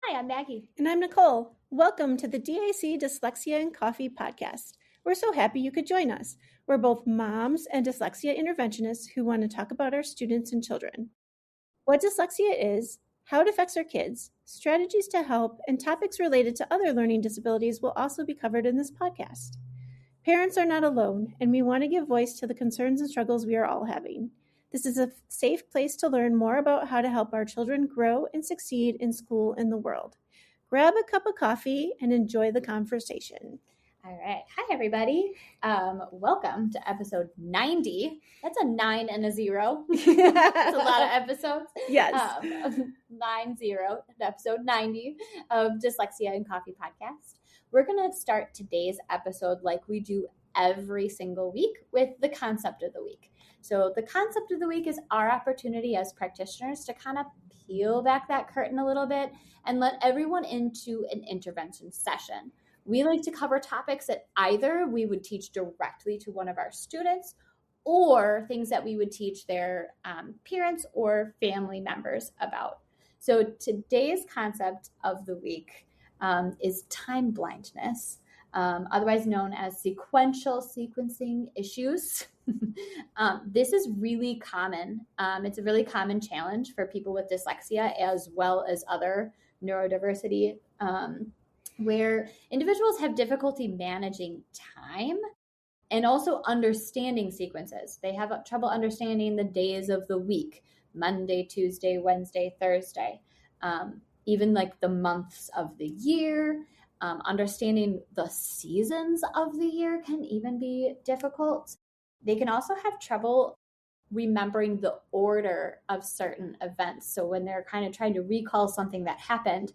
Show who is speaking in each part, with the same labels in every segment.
Speaker 1: Hi, I'm Maggie.
Speaker 2: And I'm Nicole. Welcome to the DAC Dyslexia and Coffee podcast. We're so happy you could join us. We're both moms and dyslexia interventionists who want to talk about our students and children. What dyslexia is, how it affects our kids, strategies to help, and topics related to other learning disabilities will also be covered in this podcast. Parents are not alone, and we want to give voice to the concerns and struggles we are all having. This is a safe place to learn more about how to help our children grow and succeed in school and the world. Grab a cup of coffee and enjoy the conversation.
Speaker 1: All right. Hi, everybody. Welcome to episode 90. That's a 9 and a 0. That's a lot of episodes.
Speaker 2: Yes.
Speaker 1: 90, episode 90 of Dyslexia and Coffee podcast. We're going to start today's episode like we do every single week with the concept of the week. So the concept of the week is our opportunity as practitioners to kind of peel back that curtain a little bit and let everyone into an intervention session. We like to cover topics that either we would teach directly to one of our students or things that we would teach their parents or family members about. So today's concept of the week is time blindness, otherwise known as sequential sequencing issues. This is really common. It's a really common challenge for people with dyslexia as well as other neurodiversity, where individuals have difficulty managing time and also understanding sequences. They have trouble understanding the days of the week, Monday, Tuesday, Wednesday, Thursday, even like the months of the year. Understanding the seasons of the year can even be difficult. They can also have trouble remembering the order of certain events. So when they're kind of trying to recall something that happened,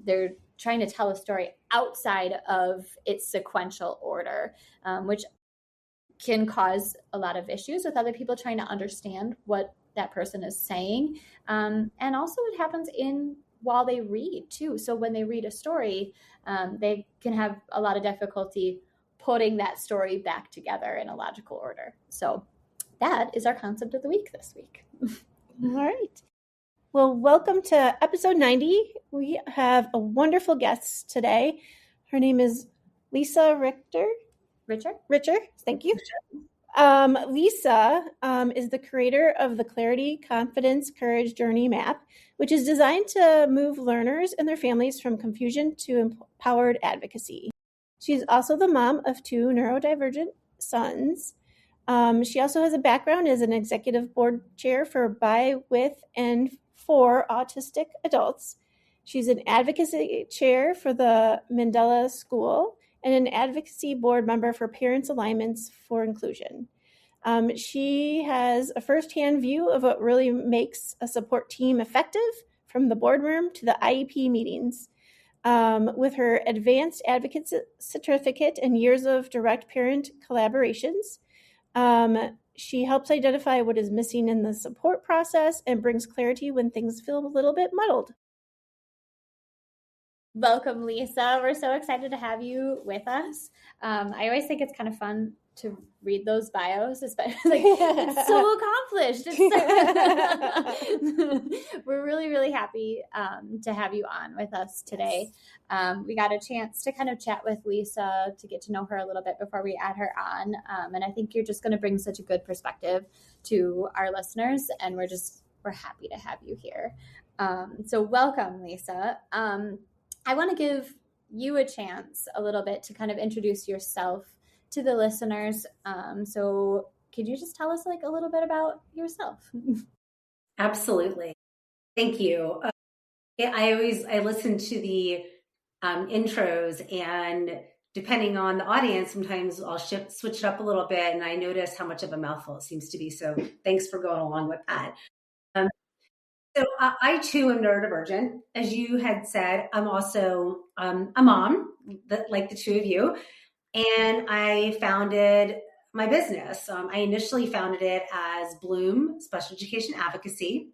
Speaker 1: they're trying to tell a story outside of its sequential order, which can cause a lot of issues with other people trying to understand what that person is saying. And also it happens while they read too. So when they read a story, they can have a lot of difficulty putting that story back together in a logical order. So that is our concept of the week this week.
Speaker 2: All right. Well, welcome to episode 90. We have a wonderful guest today. Her name is Lisa Richter. Thank you. Lisa is the creator of the Clarity, Confidence, Courage Journey Map, which is designed to move learners and their families from confusion to empowered advocacy. She's also the mom of 2 neurodivergent sons. She also has a background as an executive board chair for By, With, and For Autistic Adults. She's an advocacy chair for the Mandela School and an advocacy board member for Parents Alignments for Inclusion. She has a firsthand view of what really makes a support team effective, from the boardroom to the IEP meetings. With her advanced advocate certificate and years of direct parent collaborations, she helps identify what is missing in the support process and brings clarity when things feel a little bit muddled.
Speaker 1: Welcome, Lisa. We're so excited to have you with us. I always think it's kind of fun to read those bios, especially it's so accomplished. We're really, really happy to have you on with us today. We got a chance to kind of chat with Lisa to get to know her a little bit before we add her on. And I think you're just going to bring such a good perspective to our listeners, and we're happy to have you here. So welcome, Lisa. I want to give you a chance a little bit to kind of introduce yourself to the listeners. So could you just tell us like a little bit about yourself?
Speaker 3: Absolutely. Thank you. I listen to the intros, and depending on the audience, sometimes I'll switch it up a little bit, and I notice how much of a mouthful it seems to be. So thanks for going along with that. So I too am neurodivergent. As you had said, I'm also a mom, like the two of you, and I founded my business. I initially founded it as Bloom Special Education Advocacy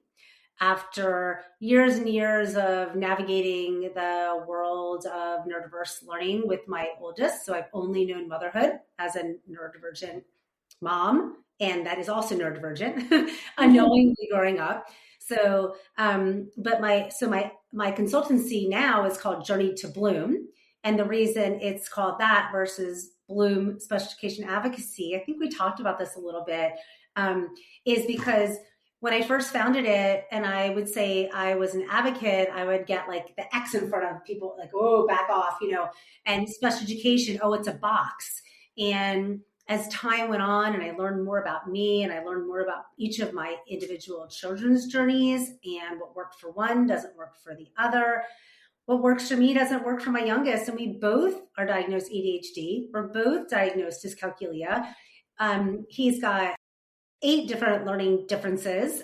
Speaker 3: after years and years of navigating the world of neurodiverse learning with my oldest. So I've only known motherhood as a neurodivergent mom, and that is also neurodivergent, unknowingly growing up. So, but my my consultancy now is called Journey to Bloom. And the reason it's called that versus Bloom Special Education Advocacy, I think we talked about this a little bit, is because when I first founded it and I would say I was an advocate, I would get like the X in front of people, like, oh, back off, and special education, oh, it's a box. And as time went on and I learned more about me and I learned more about each of my individual children's journeys and what worked for one doesn't work for the other. What works for me doesn't work for my youngest. And we both are diagnosed ADHD. We're both diagnosed dyscalculia. He's got 8 different learning differences.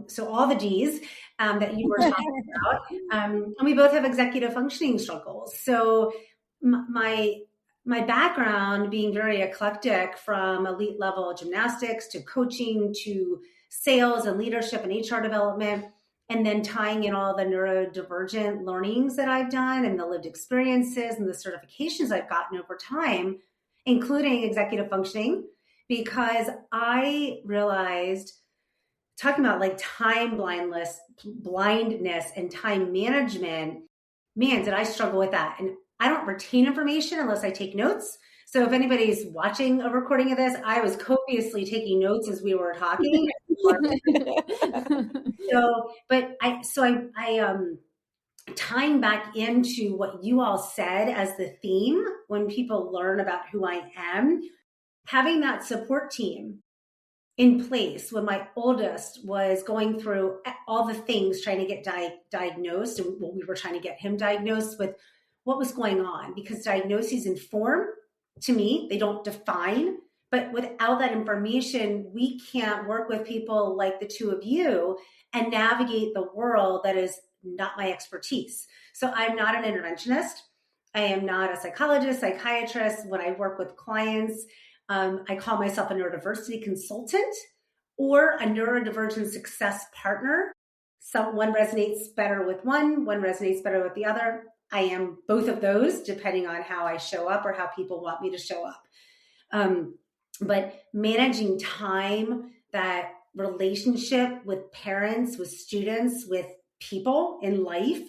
Speaker 3: So all the Ds that you were talking about. And we both have executive functioning struggles. So my background being very eclectic, from elite level gymnastics to coaching to sales and leadership and HR development, and then tying in all the neurodivergent learnings that I've done and the lived experiences and the certifications I've gotten over time, including executive functioning, because I realized, talking about like time blindness and time management, man, did I struggle with that. And I don't retain information unless I take notes. So if anybody's watching a recording of this, I was copiously taking notes as we were talking. I tying back into what you all said as the theme, when people learn about who I am, having that support team in place when my oldest was going through all the things, trying to get diagnosed, and we were trying to get him diagnosed with what was going on, because diagnoses inform, to me, they don't define. But without that information, we can't work with people like the two of you and navigate the world that is not my expertise. So I'm not an interventionist. I am not a psychologist, psychiatrist. When I work with clients, I call myself a neurodiversity consultant or a neurodivergent success partner. So one resonates better with one resonates better with the other. I am both of those, depending on how I show up or how people want me to show up. But managing time, that relationship with parents, with students, with people in life,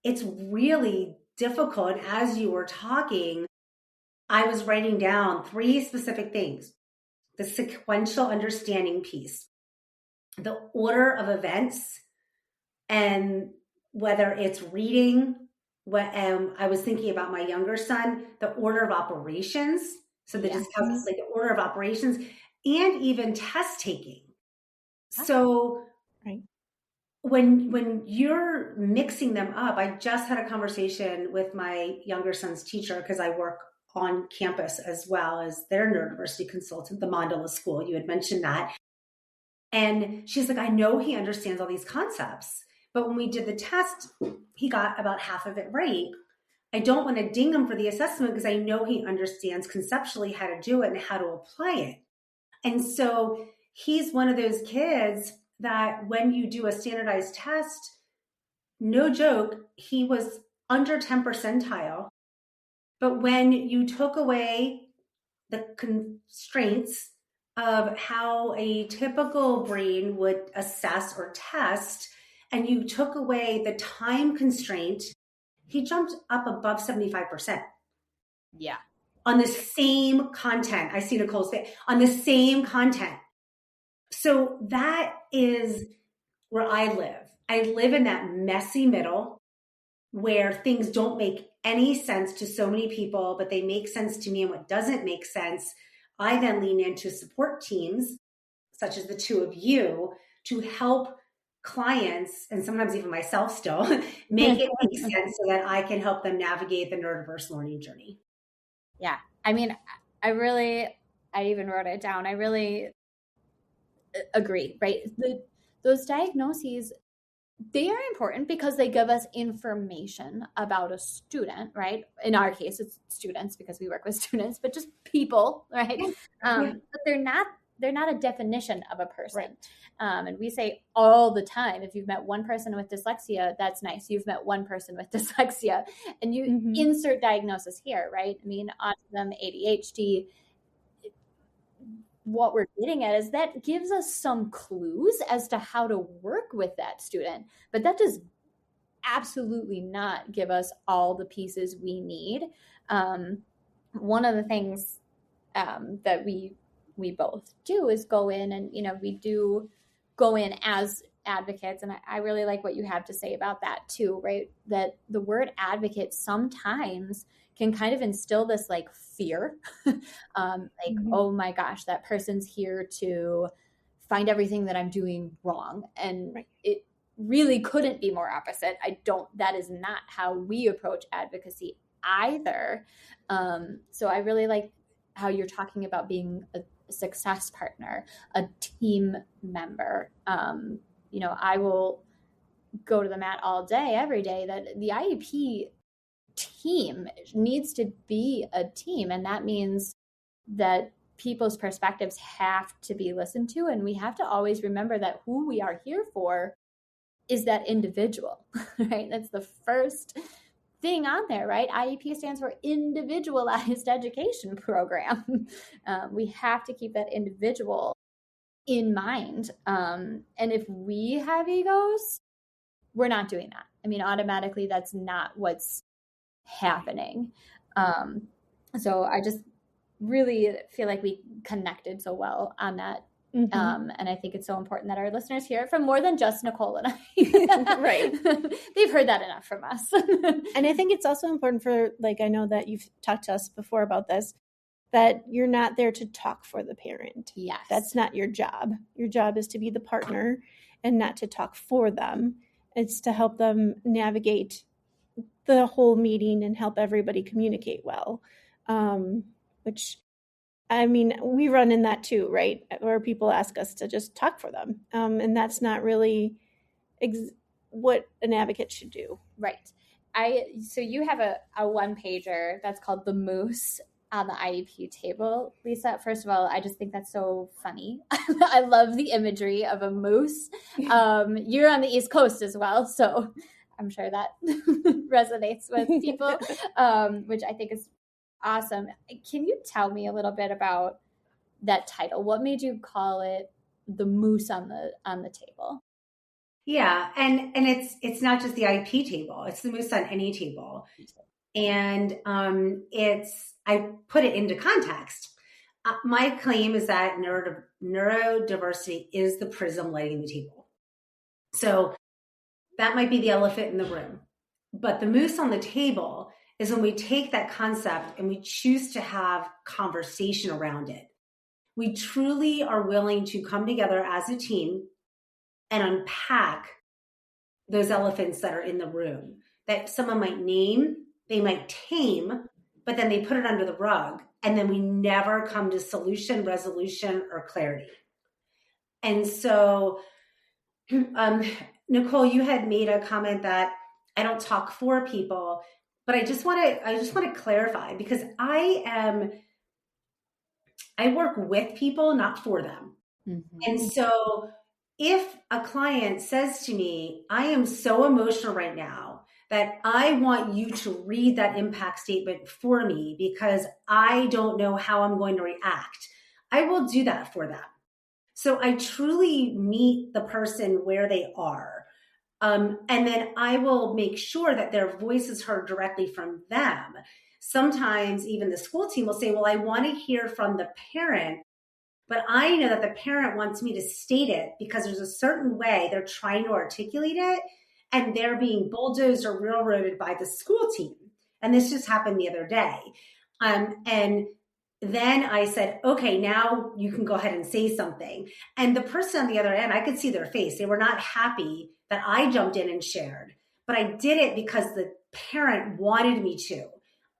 Speaker 3: it's really difficult. And as you were talking, I was writing down 3 specific things: the sequential understanding piece, the order of events, and whether it's reading, I was thinking about my younger son, the order of operations. So the dyscalculia, like the order of operations, and even test taking. So when you're mixing them up, I just had a conversation with my younger son's teacher, because I work on campus as well as their neurodiversity consultant, the Mandala School. You had mentioned that. And she's like, I know he understands all these concepts, but when we did the test, he got about half of it right. I don't want to ding him for the assessment because I know he understands conceptually how to do it and how to apply it. And so he's one of those kids that when you do a standardized test, no joke, he was under 10 percentile. But when you took away the constraints of how a typical brain would assess or test, and you took away the time constraint, he jumped up above 75%.
Speaker 1: Yeah.
Speaker 3: On the same content. I see Nicole's face. On the same content. So that is where I live. I live in that messy middle where things don't make any sense to so many people, but they make sense to me. And what doesn't make sense, I then lean into support teams, such as the two of you, to help clients, and sometimes even myself still, make it make sense so that I can help them navigate the neurodiverse learning journey.
Speaker 1: Yeah. I mean, I even wrote it down. I really agree, right? Those diagnoses, they are important because they give us information about a student, right? In our case, it's students because we work with students, but just people, right? But they're not a definition of a person. Right. And we say all the time, if you've met one person with dyslexia, that's nice. You've met one person with dyslexia, and you insert diagnosis here, right? I mean, autism, ADHD, what we're getting at is that gives us some clues as to how to work with that student, but that does absolutely not give us all the pieces we need. One of the things that we both do is go in and, we do go in as advocates. And I really like what you have to say about that too, right? That the word advocate sometimes can kind of instill this like fear, oh my gosh, that person's here to find everything that I'm doing wrong. And it really couldn't be more opposite. That is not how we approach advocacy either. So I really like how you're talking about being a success partner, a team member. I will go to the mat all day, every day, that the IEP team needs to be a team. And that means that people's perspectives have to be listened to. And we have to always remember that who we are here for is that individual, right? That's the first thing on there, right? IEP stands for Individualized Education Program. We have to keep that individual in mind. And if we have egos, we're not doing that. I mean, automatically, that's not what's happening. So I just really feel like we connected so well on that. And I think it's so important that our listeners hear it from more than just Nicole and I.
Speaker 2: Right.
Speaker 1: They've heard that enough from us.
Speaker 2: And I think it's also important for, I know that you've talked to us before about this, that you're not there to talk for the parent.
Speaker 1: Yes.
Speaker 2: That's not your job. Your job is to be the partner and not to talk for them. It's to help them navigate the whole meeting and help everybody communicate well, which, I mean, we run in that too, right? Where people ask us to just talk for them. And that's not really what an advocate should do.
Speaker 1: Right. So you have a one-pager that's called The Moose on the IEP table. Lisa, first of all, I just think that's so funny. I love the imagery of a moose. You're on the East Coast as well, so I'm sure that resonates with people, which I think is awesome. Can you tell me a little bit about that title? What made you call it The Moose on the Table?
Speaker 3: Yeah, and it's not just the IEP table; it's the moose on any table. And I put it into context. My claim is that neurodiversity is the prism lighting the table. So that might be the elephant in the room, but the moose on the table is when we take that concept and we choose to have conversation around it. We truly are willing to come together as a team and unpack those elephants that are in the room that someone might name, they might tame, but then they put it under the rug, and then we never come to solution, resolution, or clarity. And so, Nicole, you had made a comment that I don't talk for people, but I just want to clarify, because I work with people, not for them. Mm-hmm. And so if a client says to me, I am so emotional right now that I want you to read that impact statement for me because I don't know how I'm going to react, I will do that for them. So I truly meet the person where they are. And then I will make sure that their voice is heard directly from them. Sometimes even the school team will say, well, I want to hear from the parent, but I know that the parent wants me to state it because there's a certain way they're trying to articulate it and they're being bulldozed or railroaded by the school team. And this just happened the other day. And then I said, okay, now you can go ahead and say something. And the person on the other end, I could see their face. They were not happy that I jumped in and shared, but I did it because the parent wanted me to.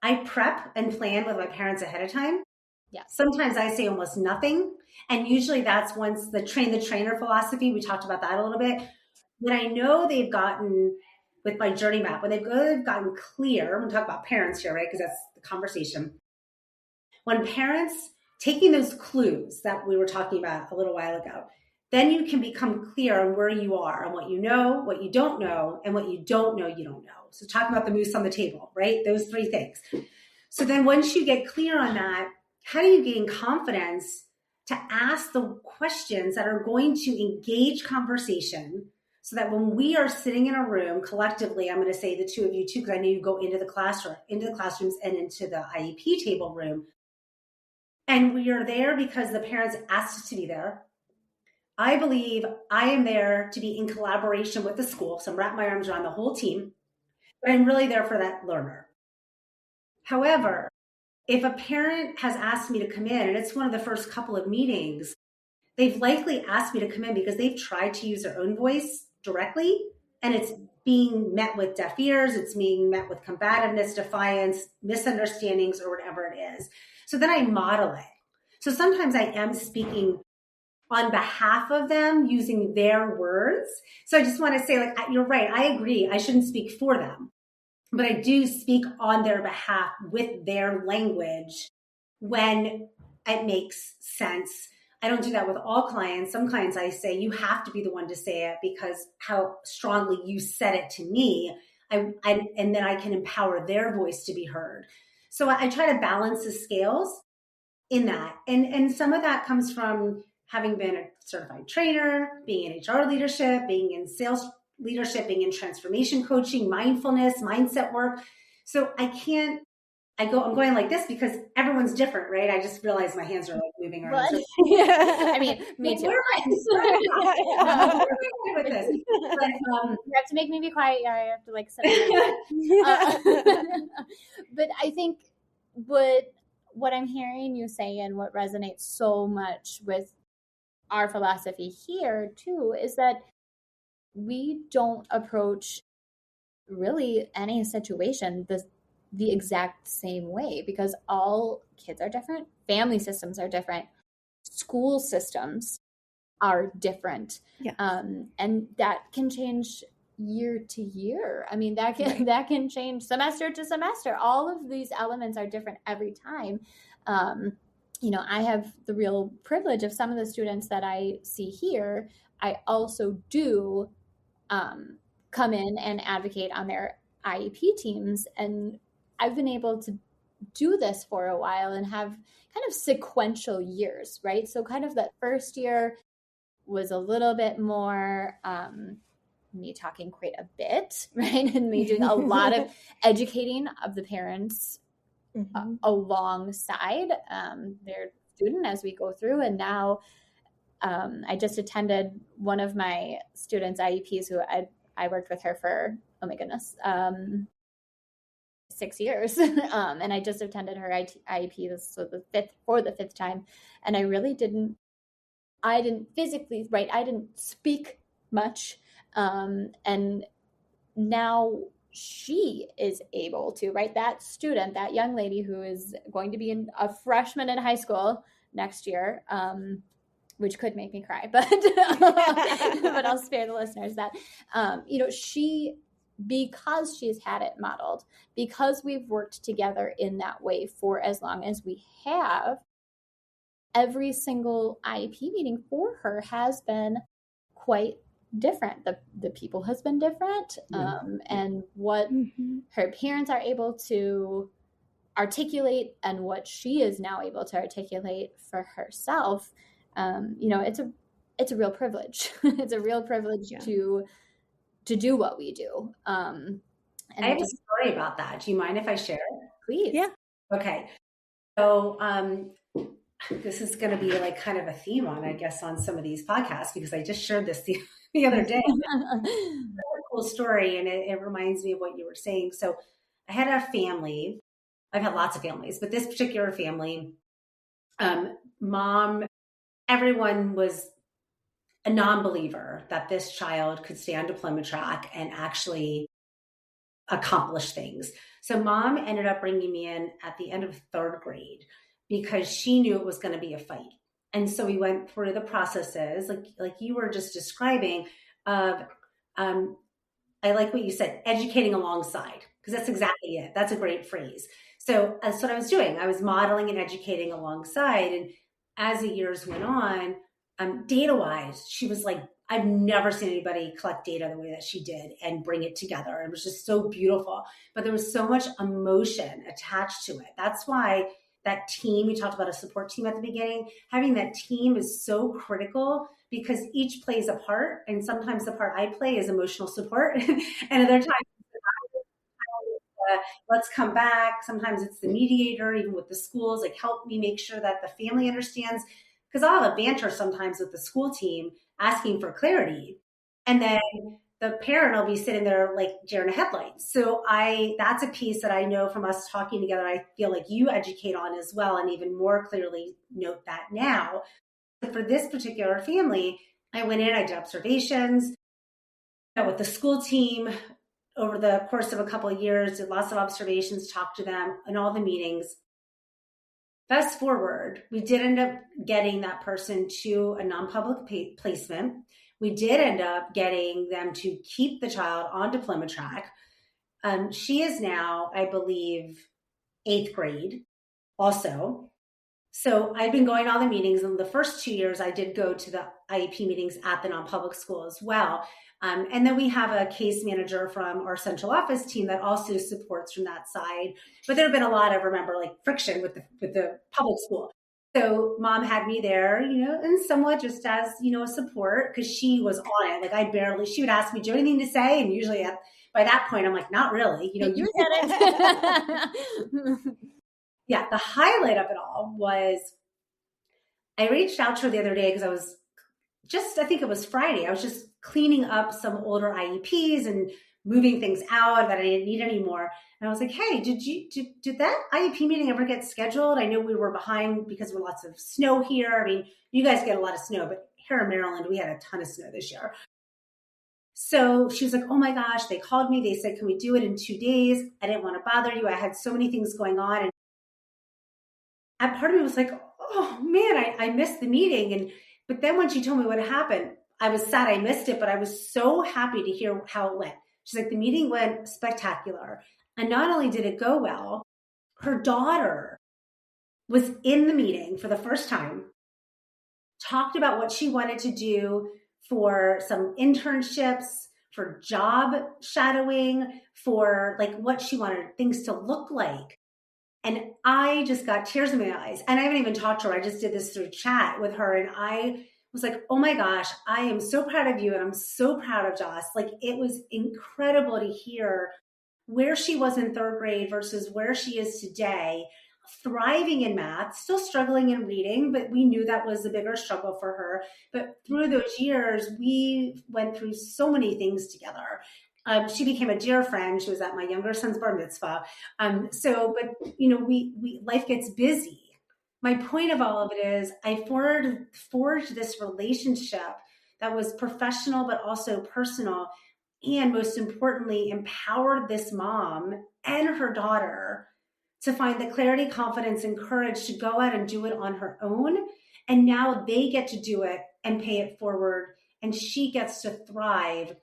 Speaker 3: I prep and plan with my parents ahead of time.
Speaker 1: Yeah.
Speaker 3: Sometimes I say almost nothing. And usually that's once the trainer philosophy, we talked about that a little bit. When I know they've gotten, with my journey map, when they've gotten clear, we'll talk about parents here, right? Because that's the conversation. When parents taking those clues that we were talking about a little while ago, then you can become clear on where you are and what you know, what you don't know, and what you don't know, you don't know. So talking about the moose on the table, right? Those three things. So then once you get clear on that, how do you gain confidence to ask the questions that are going to engage conversation, so that when we are sitting in a room collectively, I'm going to say the two of you too, because I know you go into the classrooms and into the IEP table room. And we are there because the parents asked us to be there. I believe I am there to be in collaboration with the school. So I'm wrapping my arms around the whole team, but I'm really there for that learner. However, if a parent has asked me to come in, and it's one of the first couple of meetings, they've likely asked me to come in because they've tried to use their own voice directly, and it's being met with deaf ears, it's being met with combativeness, defiance, misunderstandings, or whatever it is. So then I model it. So sometimes I am speaking on behalf of them using their words. So I just want to say, like, you're right, I agree, I shouldn't speak for them, but I do speak on their behalf with their language when it makes sense. I don't do that with all clients. Some clients I say, you have to be the one to say it because how strongly you said it to me, and then I can empower their voice to be heard. So I try to balance the scales in that. And some of that comes from having been a certified trainer, being in HR leadership, being in sales leadership, being in transformation coaching, mindfulness, mindset work. So I'm going like this because everyone's different, right? I just realized my hands are like moving around. So,
Speaker 1: I mean, me too.
Speaker 3: With this. But,
Speaker 1: you have to make me be quiet. Yeah, I have to like sit. But I think what I'm hearing you say and what resonates so much with our philosophy here too is that we don't approach really any situation the exact same way, because all kids are different, family systems are different, school systems are different.
Speaker 2: Yes.
Speaker 1: And that can change year to year. I mean, that can change semester to semester. All of these elements are different every time. I have the real privilege of some of the students that I see here. I also do come in and advocate on their IEP teams, and I've been able to do this for a while and have kind of sequential years, right? So kind of that first year was a little bit more me talking quite a bit, right? And me doing a lot of educating of the parents alongside their student as we go through. And now I just attended one of my students' IEPs who I worked with her for, oh my goodness, 6 years. And I just attended her IEP for the fifth time. And I didn't physically, right? I didn't speak much. And now she is able to, right? That student, that young lady who is going to be a freshman in high school next year, which could make me cry, but I'll spare the listeners that, because she's had it modeled, because we've worked together in that way for as long as we have, every single IEP meeting for her has been quite different. The people has been different, and what her parents are able to articulate and what she is now able to articulate for herself. It's a real privilege. It's a real privilege to do what we do. And
Speaker 3: I have a story about that. Do you mind if I share it?
Speaker 1: Please.
Speaker 2: Yeah.
Speaker 3: Okay. So this is going to be like kind of a theme on some of these podcasts, because I just shared this the other day. It's a cool story, and it reminds me of what you were saying. So I had a family. I've had lots of families, but this particular family, mom, everyone was a non-believer that this child could stay on diplomat track and actually accomplish things. So mom ended up bringing me in at the end of third grade because she knew it was going to be a fight. And so we went through the processes like you were just describing of, I like what you said, educating alongside, because that's exactly it. That's a great phrase. So that's what I was doing. I was modeling and educating alongside. And as the years went on, data-wise, she was like, I've never seen anybody collect data the way that she did and bring it together. It was just so beautiful. But there was so much emotion attached to it. That's why that team, we talked about a support team at the beginning, having that team is so critical because each plays a part. And sometimes the part I play is emotional support. And other times, let's come back. Sometimes it's the mediator, even with the schools, like help me make sure that the family understands. Because I'll have a banter sometimes with the school team asking for clarity. And then the parent will be sitting there like deer in the headlights. So that's a piece that I know from us talking together, I feel like you educate on as well, and even more clearly note that now. But for this particular family, I went in, I did observations with the school team over the course of a couple of years, did lots of observations, talked to them in all the meetings. Fast forward, we did end up getting that person to a non-public placement. We did end up getting them to keep the child on diploma track. She is now, I believe, 8th grade also. So I've been going to all the meetings, and the first 2 years I did go to the IEP meetings at the non-public school as well. And then we have a case manager from our central office team that also supports from that side. But there have been a lot of, remember, like friction with the public school. So mom had me there, and somewhat just as, a support, because she was on it. Like she would ask me, do you have anything to say? And usually by that point, I'm like, not really.
Speaker 1: You get it.
Speaker 3: Yeah, the highlight of it all was I reached out to her the other day because I think it was Friday. I was just cleaning up some older IEPs and moving things out that I didn't need anymore. And I was like, hey, did that IEP meeting ever get scheduled? I know we were behind because there were lots of snow here. I mean, you guys get a lot of snow, but here in Maryland, we had a ton of snow this year. So she was like, oh my gosh, they called me. They said, can we do it in 2 days? I didn't want to bother you. I had so many things going on. And part of me was like, oh man, I missed the meeting. But then when she told me what happened, I was sad I missed it, but I was so happy to hear how it went. She's like, the meeting went spectacular. And not only did it go well, her daughter was in the meeting for the first time, talked about what she wanted to do for some internships, for job shadowing, for like what she wanted things to look like. And I just got tears in my eyes. And I haven't even talked to her. I just did this through chat with her. And I was like, oh my gosh, I am so proud of you. And I'm so proud of Joss. Like, it was incredible to hear where she was in 3rd grade versus where she is today, thriving in math, still struggling in reading, but we knew that was a bigger struggle for her. But through those years, we went through so many things together. She became a dear friend. She was at my younger son's bar mitzvah. But life gets busy. My point of all of it is I forged this relationship that was professional, but also personal. And most importantly, empowered this mom and her daughter to find the clarity, confidence, and courage to go out and do it on her own. And now they get to do it and pay it forward. And she gets to thrive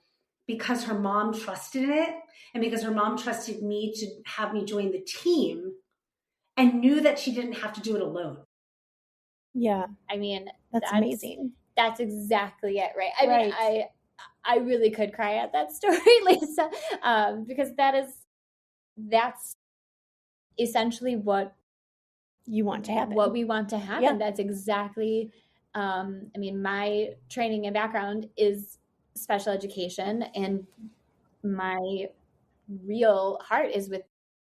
Speaker 3: because her mom trusted in it, and because her mom trusted me to have me join the team and knew that she didn't have to do it alone.
Speaker 2: Yeah.
Speaker 1: I mean,
Speaker 2: that's amazing.
Speaker 1: That's exactly it, right? I mean, I really could cry at that story, Lisa, because that's essentially what
Speaker 2: you want to happen.
Speaker 1: What we want to happen. Yeah. That's exactly, my training and background is special education, and my real heart is with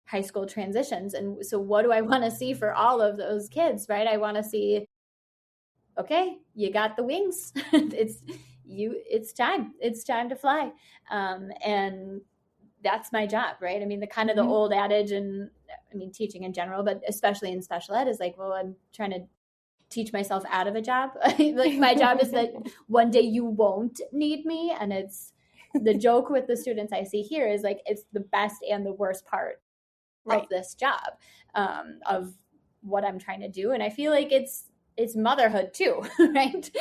Speaker 1: high school transitions. And so what do I want to see for all of those kids, right? I want to see, okay, you got the wings. It's time to fly. And that's my job, right? I mean, the old adage, and I mean, teaching in general, but especially in special ed, is like, well, I'm trying to teach myself out of a job. Like, my job is that one day you won't need me. And it's the joke with the students I see here is like, it's the best and the worst part of this job, of what I'm trying to do. And I feel like it's motherhood too, right?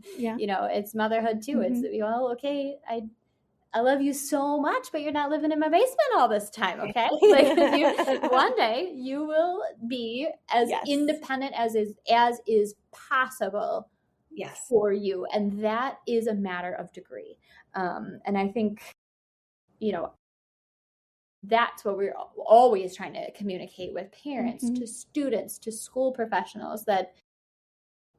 Speaker 1: It's motherhood too. Mm-hmm. It's, well, okay, I love you so much, but you're not living in my basement all this time, okay? Like, one day you will be as independent as is possible for you. And that is a matter of degree. And I think, that's what we're always trying to communicate with parents, to students, to school professionals, that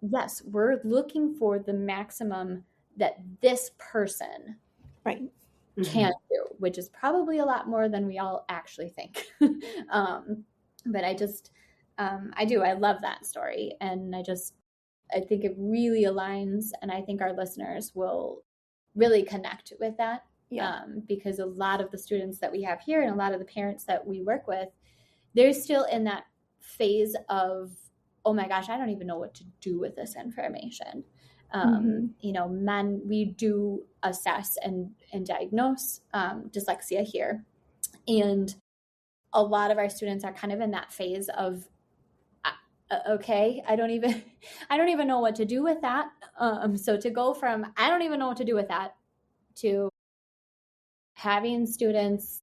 Speaker 1: yes, we're looking for the maximum that this person can do, which is probably a lot more than we all actually think. But I love that story. And I think it really aligns, and I think our listeners will really connect with that. Because a lot of the students that we have here and a lot of the parents that we work with, they're still in that phase of, oh my gosh, I don't even know what to do with this information. We do assess and diagnose dyslexia here. And a lot of our students are kind of in that phase of, okay, I don't even know what to do with that. So to go from, I don't even know what to do with that, to having students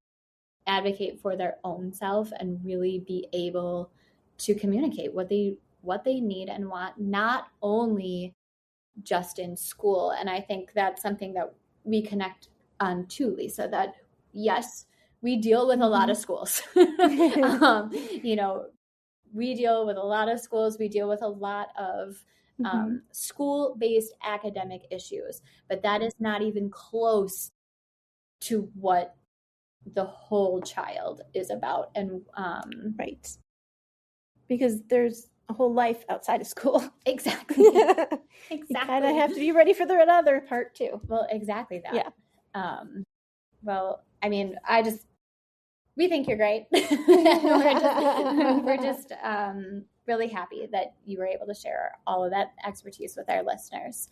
Speaker 1: advocate for their own self and really be able to communicate what they need and want, not only just in school. And I think that's something that we connect on too, Lisa, that yes, we deal with a lot of schools. We deal with a lot of schools. We deal with a lot of school-based academic issues, but that is not even close to what the whole child is about. And
Speaker 2: because there's a whole life outside of school.
Speaker 1: Exactly.
Speaker 2: You kind of have to be ready for the other part too.
Speaker 1: Well, exactly that. Well, I mean, we think you're great. We're just really happy that you were able to share all of that expertise with our listeners.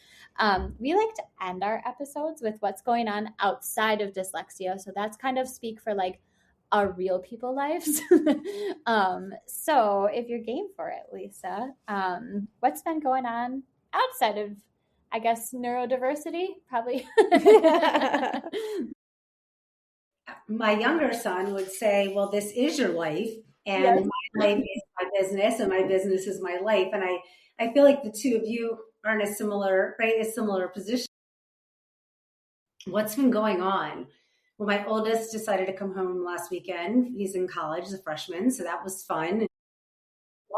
Speaker 1: We like to end our episodes with what's going on outside of dyslexia. So that's kind of speak for like our real people lives. So if you're game for it, Lisa, what's been going on outside of, I guess, neurodiversity? Probably.
Speaker 3: My younger son would say, well, this is your life, and my life is my business, and my business is my life. And I feel like the two of you are in a similar position. What's been going on? Well, my oldest decided to come home last weekend. He's in college, a freshman, so that was fun.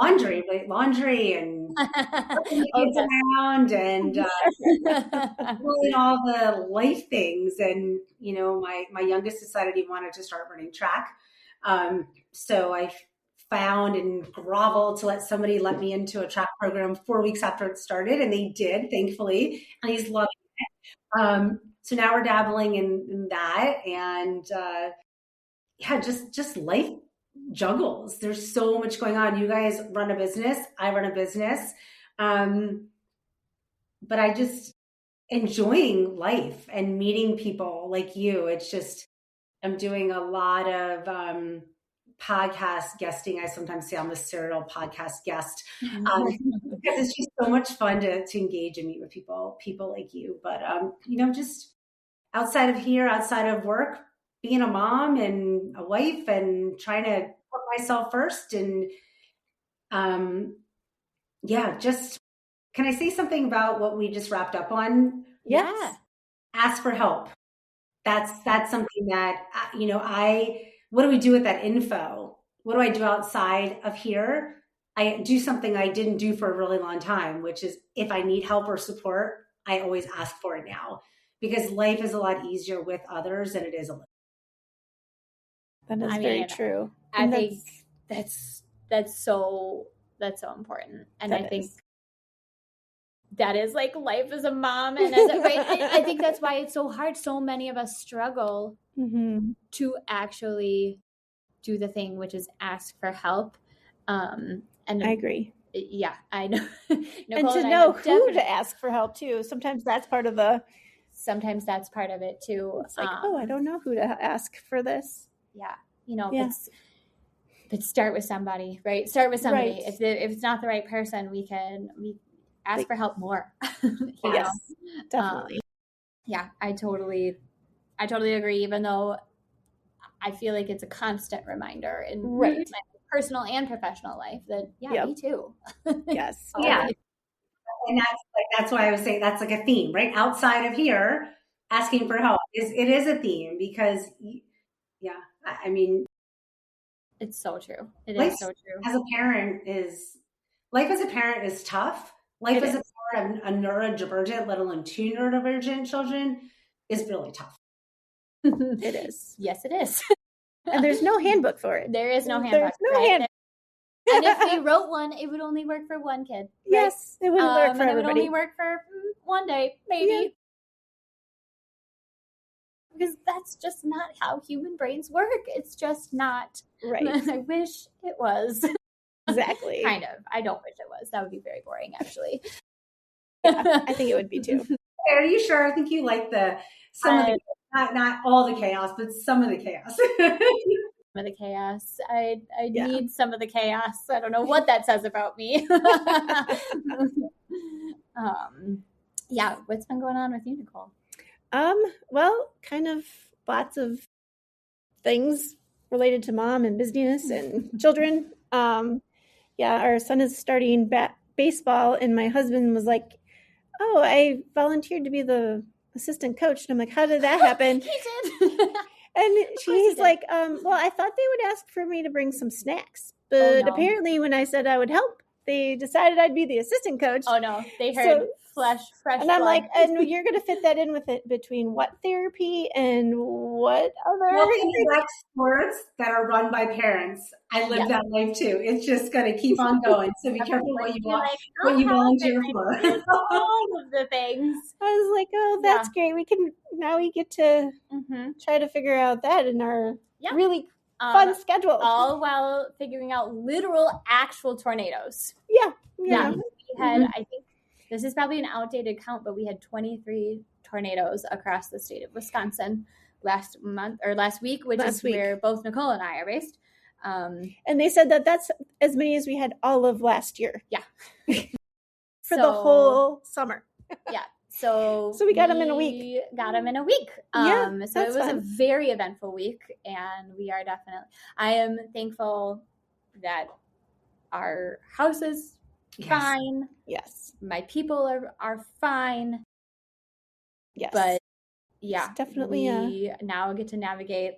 Speaker 3: Laundry and kids around and doing all the life things. And, my youngest decided he wanted to start running track. So I found and groveled to let somebody let me into a track program 4 weeks after it started. And they did, thankfully, and he's loving it. So now we're dabbling in that, and just life juggles. There's so much going on. You guys run a business. I run a business. But I just enjoying life and meeting people like you. It's just, I'm doing a lot of podcast guesting. I sometimes say I'm a serial podcast guest because it's just so much fun to engage and meet with people like you. But, just outside of work, being a mom and a wife and trying to put myself first. And just, can I say something about what we just wrapped up on?
Speaker 2: Yes.
Speaker 3: Ask for help. That's something that, what do we do with that info? What do I do outside of here? I do something I didn't do for a really long time, which is if I need help or support, I always ask for it now, because life is a lot easier with others than it is alone.
Speaker 2: That is very true.
Speaker 1: I think that's so important. And I think that is like life as a mom. And I think that's why it's so hard. So many of us struggle to actually do the thing, which is ask for help. And
Speaker 2: I agree.
Speaker 1: Yeah, I know.
Speaker 2: And to know who to ask for help too. Sometimes that's part of it too. It's like, I don't know who to ask for this.
Speaker 1: Yeah. But start with somebody, right? Start with somebody. Right. If it's not the right person, we ask for help more.
Speaker 2: Yes, definitely.
Speaker 1: I totally agree. Even though I feel like it's a constant reminder in my personal and professional life that, me too.
Speaker 2: Yes.
Speaker 3: Yeah. And that's why I was saying that's like a theme, right? Outside of here, asking for help it is a theme because, I mean,
Speaker 1: it's so true. It
Speaker 3: life
Speaker 1: is so true.
Speaker 3: Life as a parent is tough. Life as a parent of a neurodivergent, let alone 2 neurodivergent children, is really tough.
Speaker 2: It is.
Speaker 1: Yes, it is.
Speaker 2: And there's no handbook for it.
Speaker 1: There is no handbook. And if we wrote one, it would only work for one kid. Right?
Speaker 2: Yes, it wouldn't work for everybody.
Speaker 1: It would only work for one day, maybe. Yeah. Because that's just not how human brains work. It's just not.
Speaker 2: Right.
Speaker 1: I wish it was.
Speaker 2: Exactly.
Speaker 1: Kind of. I don't wish it was. That would be very boring, actually.
Speaker 2: Yeah, I think it would be too.
Speaker 3: Are you sure? I think you like not all the chaos, but some of the chaos.
Speaker 1: Some of the chaos. I need some of the chaos. I don't know what that says about me. Yeah. What's been going on with you, Nicole?
Speaker 2: Well, kind of lots of things related to mom and business and children. Our son is starting baseball, and my husband was like, "Oh, I volunteered to be the assistant coach." And I'm like, "How did that happen?"
Speaker 1: He did.
Speaker 2: And she's like, "Well, I thought they would ask for me to bring some snacks, but apparently when I said I would help, they decided I'd be the assistant coach."
Speaker 1: Oh no, they heard fresh
Speaker 2: and I'm like, "And you're going to fit that in with it between what therapy and what other?"
Speaker 3: Well, that's sports that are run by parents. I live that life too. It's just going to keep on going. So be careful what you volunteer for.
Speaker 1: All of the things.
Speaker 2: I was like, "Oh, that's great. We get to try to figure out that in our really fun schedule,
Speaker 1: all while figuring out literal, actual tornadoes."
Speaker 2: Yeah.
Speaker 1: We had, I think. This is probably an outdated count, but we had 23 tornadoes across the state of Wisconsin last week, which is where both Nicole and I are based.
Speaker 2: And they said that that's as many as we had all of last year.
Speaker 1: Yeah.
Speaker 2: For the whole summer.
Speaker 1: Yeah. So
Speaker 2: we got them in a week.
Speaker 1: So it was a very eventful week, and I am thankful that our house is fine.
Speaker 2: Yes.
Speaker 1: My people are fine.
Speaker 2: Yes.
Speaker 1: But
Speaker 2: it's definitely
Speaker 1: we now get to navigate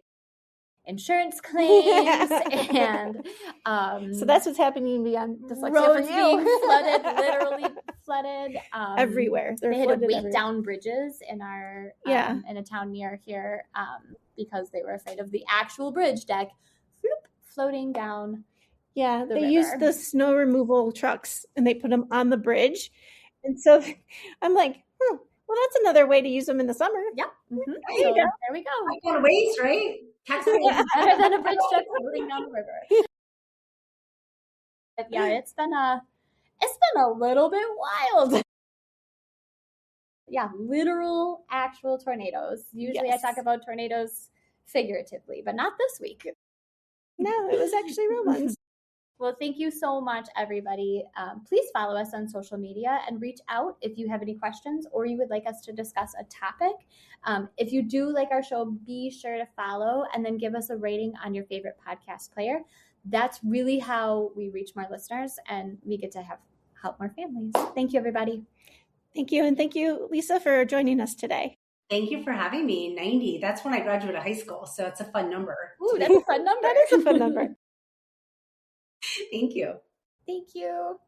Speaker 1: insurance claims and
Speaker 2: so that's what's happening beyond dyslexia
Speaker 1: roads
Speaker 2: for you.
Speaker 1: being flooded, literally flooded
Speaker 2: everywhere.
Speaker 1: They had to weight down bridges in our in a town near here because they were afraid of the actual bridge deck floating down.
Speaker 2: Yeah, they used the snow removal trucks and they put them on the bridge. And so I'm like, well, that's another way to use them in the summer.
Speaker 1: Yeah.
Speaker 2: Mm-hmm.
Speaker 1: There we go.
Speaker 3: I got a waste, right?
Speaker 1: Better than a bridge truck floating down the river. But yeah, it's been a little bit wild. Yeah, literal, actual tornadoes. Usually I talk about tornadoes figuratively, but not this week.
Speaker 2: No, it was actually real ones.
Speaker 1: Well, thank you so much, everybody. Please follow us on social media and reach out if you have any questions or you would like us to discuss a topic. If you do like our show, be sure to follow and then give us a rating on your favorite podcast player. That's really how we reach more listeners and we get to help more families. Thank you, everybody.
Speaker 2: Thank you. And thank you, Lisa, for joining us today.
Speaker 3: Thank you for having me. 90. That's when I graduated high school. So it's a fun number.
Speaker 1: Ooh, that's a fun number.
Speaker 2: That is a fun number.
Speaker 3: Thank you.
Speaker 1: Thank you.